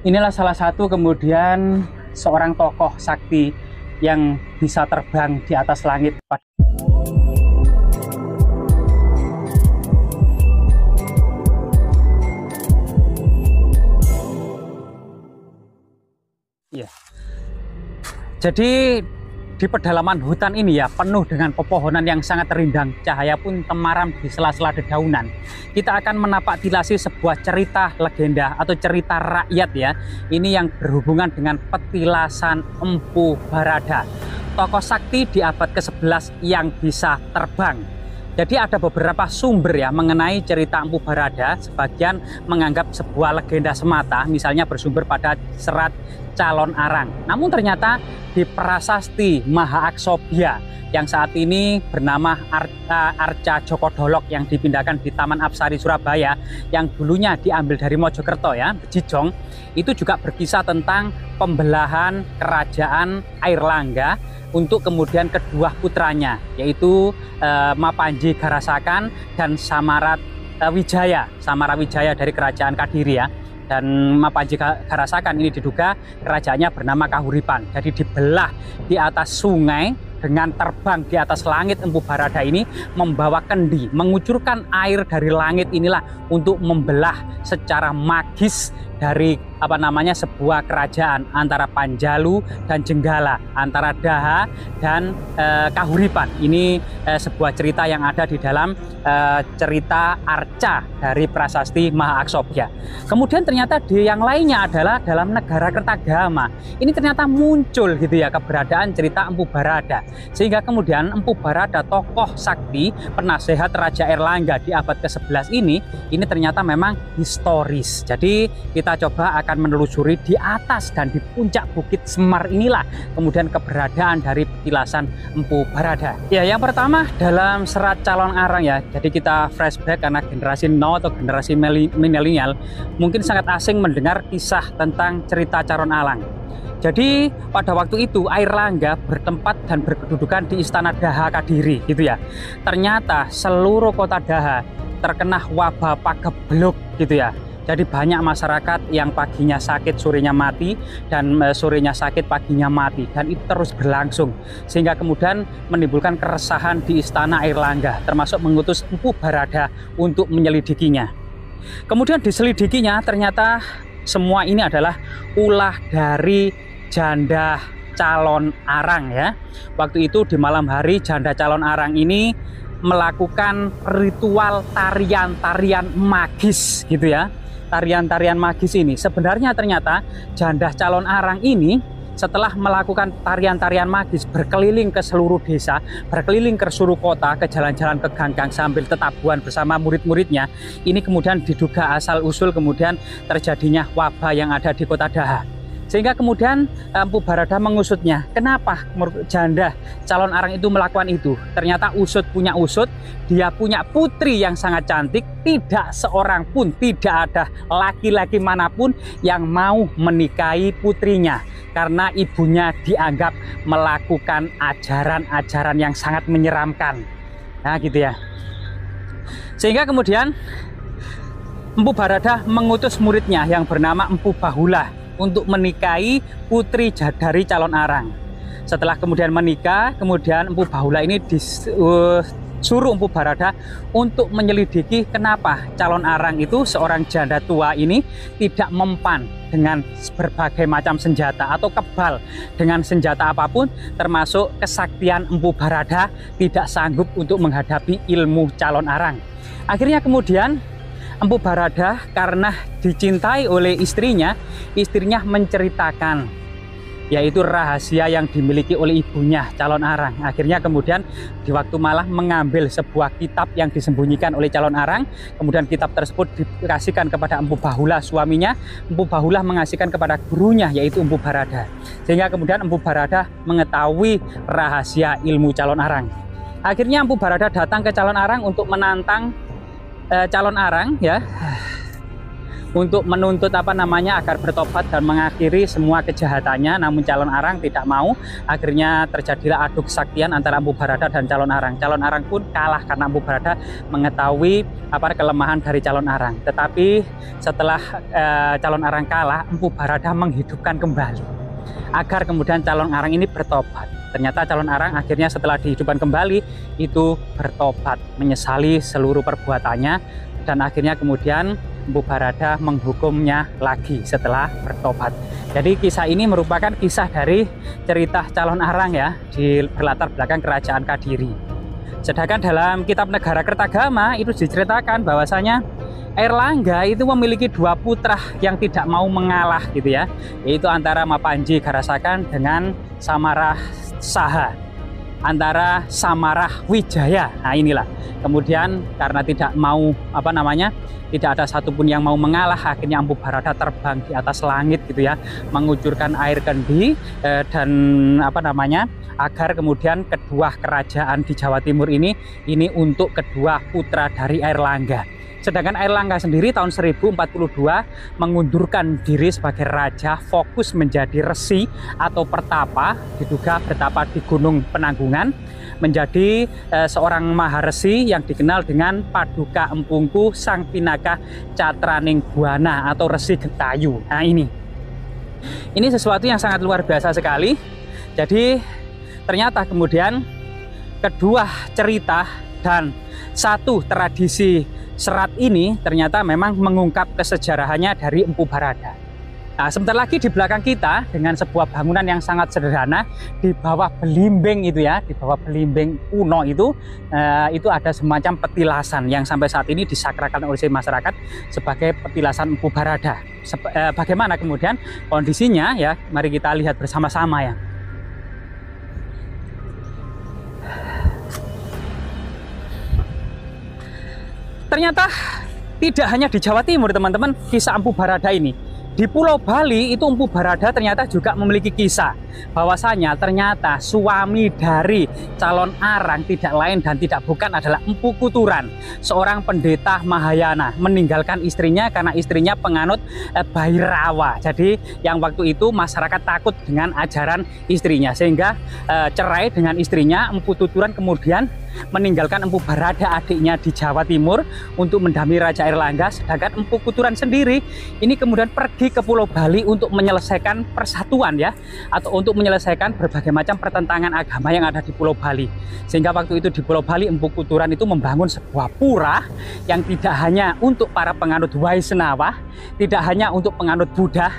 Inilah salah satu kemudian seorang tokoh sakti yang bisa terbang di atas langit. Ya. Jadi di pedalaman hutan ini ya penuh dengan pepohonan yang sangat rindang, cahaya pun temaram di sela-sela dedaunan. Kita akan menapak tilasi sebuah cerita legenda atau cerita rakyat ya. Ini yang berhubungan dengan petilasan Empu Barada, tokoh sakti di abad ke-11 yang bisa terbang. Jadi ada beberapa sumber ya mengenai cerita Empu Barada. Sebagian menganggap sebuah legenda semata, misalnya bersumber pada serat Calon Arang. Namun ternyata di prasasti Mahaaksobya yang saat ini bernama Arca Djoko Dolok yang dipindahkan di Taman Apsari Surabaya, yang dulunya diambil dari Mojokerto ya, Bejijong, itu juga berkisah tentang pembelahan kerajaan Airlangga untuk kemudian kedua putranya, yaitu Mapanji Garasakan dan Samara Wijaya dari kerajaan Kadiri ya. Dan Mapanji Garasakan ini diduga kerajaannya bernama Kahuripan. Jadi dibelah di atas sungai dengan terbang di atas langit. Empu Barada ini membawa kendi, mengucurkan air dari langit inilah untuk membelah secara magis dari sebuah kerajaan antara Panjalu dan Jenggala, antara Daha dan Kahuripan. Ini sebuah cerita yang ada di dalam cerita Arca dari prasasti Mahaaksobya. Kemudian ternyata di yang lainnya adalah dalam negara Kertagama. Ini ternyata muncul gitu ya keberadaan cerita Empu Barada. Sehingga kemudian Empu Barada, tokoh sakti penasehat Raja Airlangga di abad ke-11 ini ternyata memang historis. Jadi kita coba akan menelusuri di atas dan di puncak Bukit Semar inilah kemudian keberadaan dari petilasan Empu Barada. Ya, yang pertama dalam serat Calon Arang ya. Jadi kita flashback karena generasi now atau generasi milenial mungkin sangat asing mendengar kisah tentang cerita Calon Arang. Jadi pada waktu itu Airlangga bertempat dan berkedudukan di Istana Daha Kadiri gitu ya. Ternyata seluruh kota Daha terkena wabah pagebluk gitu ya. Jadi banyak masyarakat yang paginya sakit, sorenya mati, dan sorenya sakit, paginya mati. Dan itu terus berlangsung. Sehingga kemudian menimbulkan keresahan di Istana Airlangga, termasuk mengutus Empu Barada untuk menyelidikinya. Kemudian diselidikinya ternyata semua ini adalah ulah dari janda Calon Arang ya. Waktu itu di malam hari janda Calon Arang ini melakukan ritual tarian-tarian magis gitu ya. Tarian-tarian magis ini sebenarnya ternyata janda Calon Arang ini setelah melakukan tarian-tarian magis berkeliling ke seluruh desa, berkeliling ke seluruh kota, ke jalan-jalan, ke gang-gang sambil tetabuhan bersama murid-muridnya. Ini kemudian diduga asal usul kemudian terjadinya wabah yang ada di kota Daha. Sehingga kemudian Empu Barada mengusutnya. Kenapa janda Calon Arang itu melakukan itu? Ternyata usut punya usut, dia punya putri yang sangat cantik. Tidak seorang pun, tidak ada laki-laki manapun yang mau menikahi putrinya. Karena ibunya dianggap melakukan ajaran-ajaran yang sangat menyeramkan. Nah gitu ya. Sehingga kemudian Empu Barada mengutus muridnya yang bernama Empu Bahula untuk menikahi putri dari Calon Arang. Setelah kemudian menikah, kemudian Empu Bahula ini disuruh Empu Barada untuk menyelidiki kenapa Calon Arang itu seorang janda tua ini tidak mempan dengan berbagai macam senjata atau kebal dengan senjata apapun, termasuk kesaktian Empu Barada tidak sanggup untuk menghadapi ilmu Calon Arang. Akhirnya kemudian Empu Barada karena dicintai oleh istrinya menceritakan yaitu rahasia yang dimiliki oleh ibunya Calon Arang. Akhirnya kemudian di waktu malam mengambil sebuah kitab yang disembunyikan oleh Calon Arang. Kemudian kitab tersebut dikasihkan kepada Empu Bahula suaminya. Empu Bahula mengasihkan kepada gurunya yaitu Empu Barada. Sehingga kemudian Empu Barada mengetahui rahasia ilmu Calon Arang. Akhirnya Empu Barada datang ke Calon Arang untuk menantang Calon Arang ya untuk menuntut agar bertobat dan mengakhiri semua kejahatannya. Namun calon Arang tidak mau. Akhirnya terjadilah adu kesaktian antara Empu Baradah dan calon Arang. Calon Arang pun kalah karena Empu Baradah mengetahui kelemahan dari calon Arang. Tetapi setelah calon Arang kalah, Empu Baradah menghidupkan kembali agar kemudian calon Arang ini bertobat. Ternyata calon Arang akhirnya setelah dihidupkan kembali itu bertobat, menyesali seluruh perbuatannya, dan akhirnya kemudian Empu Baradah menghukumnya lagi setelah bertobat. Jadi kisah ini merupakan kisah dari cerita calon Arang ya, di berlatar belakang kerajaan Kadiri. Sedangkan dalam kitab Negara Kertagama itu diceritakan bahwasanya Airlangga itu memiliki dua putra yang tidak mau mengalah gitu ya, yaitu antara Mapanji Garasakan dengan Samarah Saha, antara Samarah Wijaya. Nah inilah kemudian karena tidak mau tidak ada satupun yang mau mengalah, akhirnya Empu Baradah terbang di atas langit gitu ya, mengucurkan air kendi dan agar kemudian kedua kerajaan di Jawa Timur ini untuk kedua putra dari Airlangga. Sedangkan Airlangga sendiri tahun 1042 mengundurkan diri sebagai raja, fokus menjadi resi atau pertapa, diduga bertapa di Gunung Penanggungan, menjadi seorang maharesi yang dikenal dengan Paduka Empungku Sang Pinaka Catraning Buana atau Resi Gentayu. Nah ini sesuatu yang sangat luar biasa sekali. Jadi ternyata kemudian kedua cerita dan satu tradisi serat ini ternyata memang mengungkap kesejarahannya dari Empu Baradah. Nah, sebentar lagi di belakang kita dengan sebuah bangunan yang sangat sederhana di bawah belimbing itu ya, di bawah belimbing kuno itu ada semacam petilasan yang sampai saat ini disakralkan oleh masyarakat sebagai petilasan Empu Baradah. Bagaimana kemudian kondisinya ya? Mari kita lihat bersama-sama ya. Ternyata tidak hanya di Jawa Timur teman-teman kisah Empu Baradah ini. Di Pulau Bali itu Empu Baradah ternyata juga memiliki kisah bahwasanya ternyata suami dari calon Arang tidak lain dan tidak bukan adalah Empu Kuturan, seorang pendeta Mahayana, meninggalkan istrinya karena istrinya penganut Bhairawa. Jadi yang waktu itu masyarakat takut dengan ajaran istrinya sehingga cerai dengan istrinya. Empu Kuturan kemudian meninggalkan Empu Baradah adiknya di Jawa Timur untuk mendampingi Raja Airlangga, sedangkan Empu Kuturan sendiri ini kemudian pergi ke Pulau Bali untuk menyelesaikan persatuan ya, atau untuk menyelesaikan berbagai macam pertentangan agama yang ada di Pulau Bali. Sehingga waktu itu di Pulau Bali Empu Kuturan itu membangun sebuah pura yang tidak hanya untuk para penganut Waisenawa, tidak hanya untuk penganut Buddha,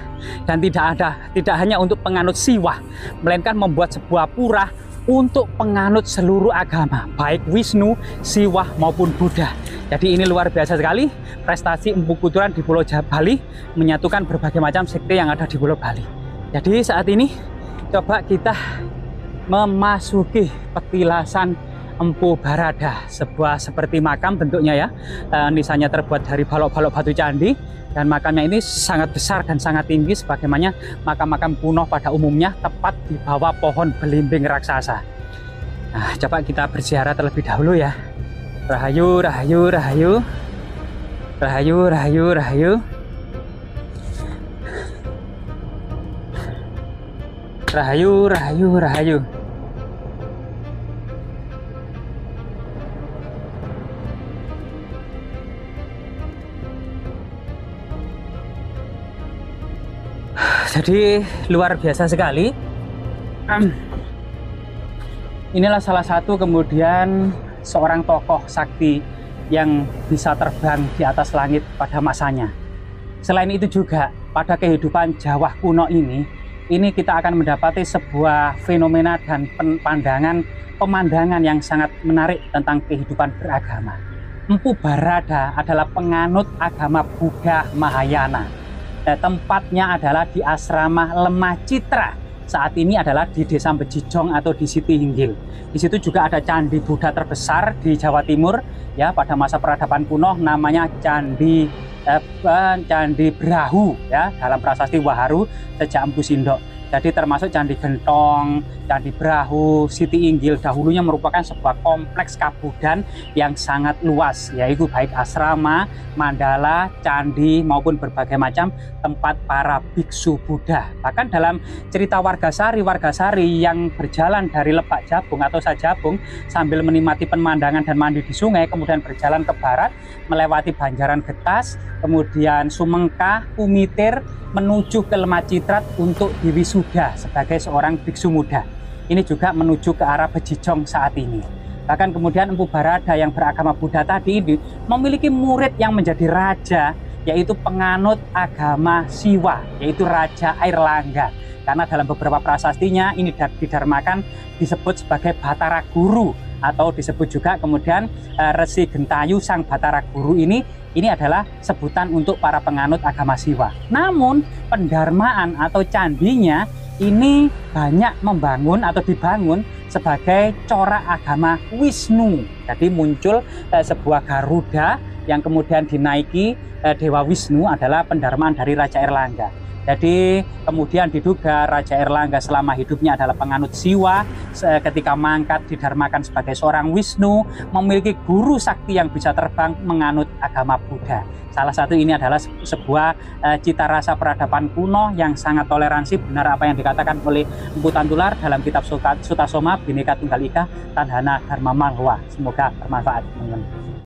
dan tidak hanya untuk penganut Siwa, melainkan membuat sebuah pura untuk penganut seluruh agama, baik Wisnu, Siwa maupun Buddha. Jadi ini luar biasa sekali prestasi Empu Kuturan di Pulau Bali, menyatukan berbagai macam sekte yang ada di Pulau Bali. Jadi saat ini coba kita memasuki petilasan Empu Baradah, sebuah seperti makam bentuknya ya, nisannya terbuat dari balok-balok batu candi, dan makamnya ini sangat besar dan sangat tinggi sebagaimana makam-makam kuno pada umumnya, tepat di bawah pohon belimbing raksasa. Nah, coba kita berziarah terlebih dahulu ya. Rahayu, rahayu, rahayu, rahayu, rahayu, rahayu. Rahayu, rahayu, rahayu. Jadi luar biasa sekali. Inilah salah satu kemudian seorang tokoh sakti yang bisa terbang di atas langit pada masanya. Selain itu juga pada kehidupan Jawa kuno ini kita akan mendapati sebuah fenomena dan pemandangan yang sangat menarik tentang kehidupan beragama. Empu Baradah adalah penganut agama Buddha Mahayana. Tempatnya adalah di asrama Lemah Citra. Saat ini adalah di Desa Bejijong atau di Siti Hinggil. Di situ juga ada candi Buddha terbesar di Jawa Timur ya, pada masa peradaban kuno, namanya Candi Brahu ya, dalam prasasti Waharu sejak Empu Sindok. Jadi termasuk Candi Gentong, Candi Brahu, Siti Inggil dahulunya merupakan sebuah kompleks kabudan yang sangat luas, yaitu baik asrama, mandala, candi maupun berbagai macam tempat para biksu Buddha. Bahkan dalam cerita Wargasari yang berjalan dari Lebak Jabung atau Sajabung sambil menikmati pemandangan dan mandi di sungai, kemudian berjalan ke barat melewati Banjaran Getas, kemudian Sumengkah, Kumitir, menuju ke Lemah Citrat untuk diwisuda sebagai seorang biksu muda. Ini juga menuju ke arah Bejijong saat ini. Bahkan kemudian Empu Barada yang beragama Buddha tadi ini memiliki murid yang menjadi raja, yaitu penganut agama Siwa, yaitu Raja Airlangga. Karena dalam beberapa prasastinya ini didharmakan disebut sebagai Batara Guru, atau disebut juga kemudian Resi Gentayu Sang Batara Guru ini adalah sebutan untuk para penganut agama Siwa. Namun pendarmaan atau candinya ini banyak dibangun sebagai corak agama Wisnu. Jadi muncul sebuah Garuda yang kemudian dinaiki Dewa Wisnu adalah pendarmaan dari Raja Airlangga. Jadi kemudian diduga Raja Airlangga selama hidupnya adalah penganut Siwa, ketika mangkat didharmakan sebagai seorang Wisnu, memiliki guru sakti yang bisa terbang menganut agama Buddha. Salah satu ini adalah sebuah cita rasa peradaban kuno yang sangat toleransi, benar apa yang dikatakan oleh Empu Tantular dalam kitab Sutasoma Bhinneka Tunggal Ika Tadhana Dharma Malwa. Semoga bermanfaat, teman-teman.